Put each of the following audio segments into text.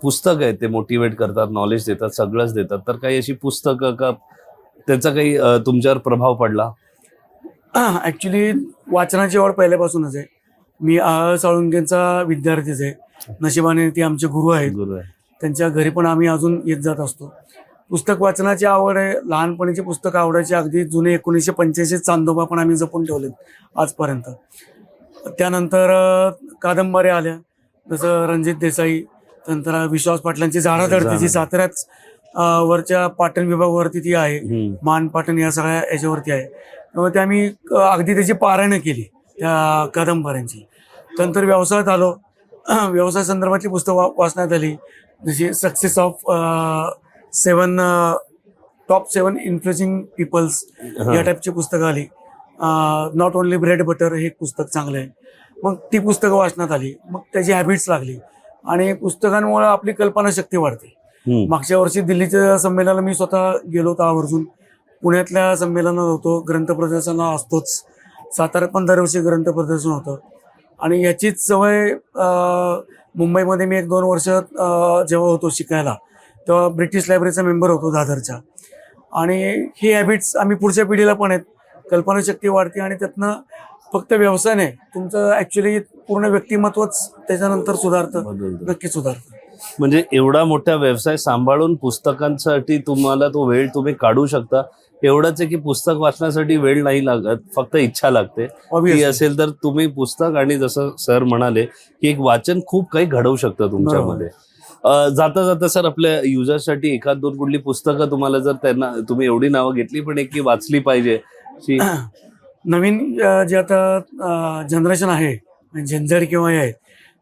पुस्तक आहे ते मोटिवेट करतात, नॉलेज देतात, सगळंच देतात, तर काही अशी पुस्तकं का त्याचा काही तुमच्यावर प्रभाव पडला? ॲक्च्युली वाचनाची आवड पहिल्यापासूनच आहे. मी साळुंखेंचा विद्यार्थीच आहे. नशिबाने ते आमचे गुरु आहेत. गुरु आहे. त्यांच्या घरी पण आम्ही अजून येत जात असतो. पुस्तक वाचनाची आवड आहे. लहानपणीची पुस्तकं आवडायची. अगदी जुने 1985 चांदोबा पण आम्ही जपून ठेवलेत आजपर्यंत. त्यानंतर कादंबऱ्या आल्या, जसं रणजित देसाई, नंतर विश्वास पाटलांची झाडाझडतीची साताऱ्यात वरच्या पाटण विभागावरती ती आहे. मान पाटण या सगळ्या याच्यावरती आहे. त्यामुळे ते आम्ही अगदी त्याची पारायणं केली त्या कादंबऱ्यांची. नंतर व्यवसायात आलो. व्यवसाय संदर्भातली पुस्तकं वाचण्यात आली, जशी success of top 7 influencing peoples या टाईपची पुस्तकं आली. नॉट ओनली ब्रेड बटर हे एक पुस्तक चांगलं आहे. मग ती पुस्तकं वाचण्यात आली. मग त्याची हॅबिट्स लागली आणि पुस्तकांमुळे आपली कल्पनाशक्ती वाढते. मागच्या वर्षी दिल्लीच्या संमेलनाला मी स्वतः गेलो होतो आवर्जून. पुण्यातल्या संमेलनात होतो, ग्रंथ प्रदर्शन असतोच. साताऱ्यात पण दरवर्षी ग्रंथ प्रदर्शन होतं. आणि याचीच सवय मुंबईमध्ये मी 1-2 वर्ष जेव्हा होतो शिकायला, तेव्हा ब्रिटिश लायब्ररीचा मेंबर होतो दादरच्या. आणि ही हॅबिट्स आम्ही पुढच्या पिढीला पण आहेत. कल्पनाशक्ती वाढते आणि त्यातनं फक्त व्यवसाय नाही, तुमचं ॲक्च्युली पूर्ण व्यक्तिमत्वच त्याच्यानंतर सुधारतं, नक्कीच सुधारतं. म्हणजे एवढा मोठा व्यवसाय सांभाळून पुस्तकांसाठी तुम्हाला तो वेळ तुम्ही काढू शकता. एवढंच आहे की पुस्तक वाचण्यासाठी वेळ नाही लागत, फक्त इच्छा लागते. ती असेल तर तुम्ही पुस्तक, आणि जसं सर म्हणाले की एक वाचन खूप काही घडवू शकतं तुमच्यामध्ये. जाता जाता सर, आपल्या युजर्ससाठी 1-2 कुठली पुस्तकं तुम्हाला, जर त्यांना तुम्ही एवढी नावं घेतली पण एक की वाचली पाहिजे नवीन जे आता जनरेशन आहे, झेंझड किंवा हे आहेत,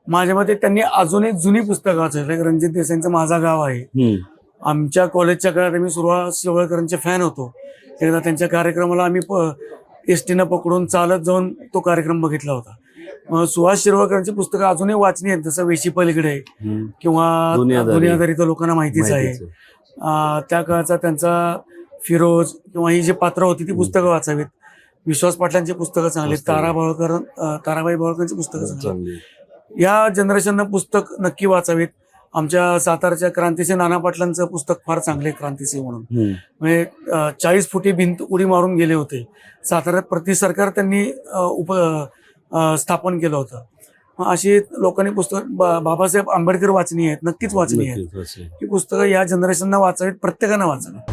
माझ्या मते त्यांनी अजूनही जुनी पुस्तकं वाचायची. रणजित देसाईंचं माझा गाव आहे. आमच्या कॉलेजच्या काळात आम्ही सुरुवात शिरवळकरांचे फॅन होतो. एकदा त्यांच्या कार्यक्रमाला आम्ही एसटीनं पकडून चालत जाऊन तो कार्यक्रम बघितला होता. सुहास शिरवळकरांची पुस्तकं अजूनही वाचनी आहेत, जसं वेशी पलीकडे किंवा दुनियादारी तर लोकांना माहितीच आहे. त्या काळाचा त्यांचा फिरोज किंवा ही जी पात्र होती ती पुस्तकं वाचावीत. विश्वास पाटलांची पुस्तकं चांगली, ताराबाई बावळकरांची पुस्तकं चांगली. या जनरेशननं पुस्तक नक्की वाचावीत. आमच्या सातारच्या क्रांतिसिंह नाना पाटलांचं पुस्तक फार चांगले, क्रांतिसिंह म्हणून. म्हणजे 40 फुटी भिंत उडी मारून गेले होते. साताऱ्यात सरकार त्यांनी स्थापन केलं होतं. अशी लोकांनी पुस्तक, बाबासाहेब आंबेडकर वाचनी आहेत, नक्कीच वाचनी आहेत. ही पुस्तकं या जनरेशनना वाचावीत, प्रत्येकानं वाचावीत.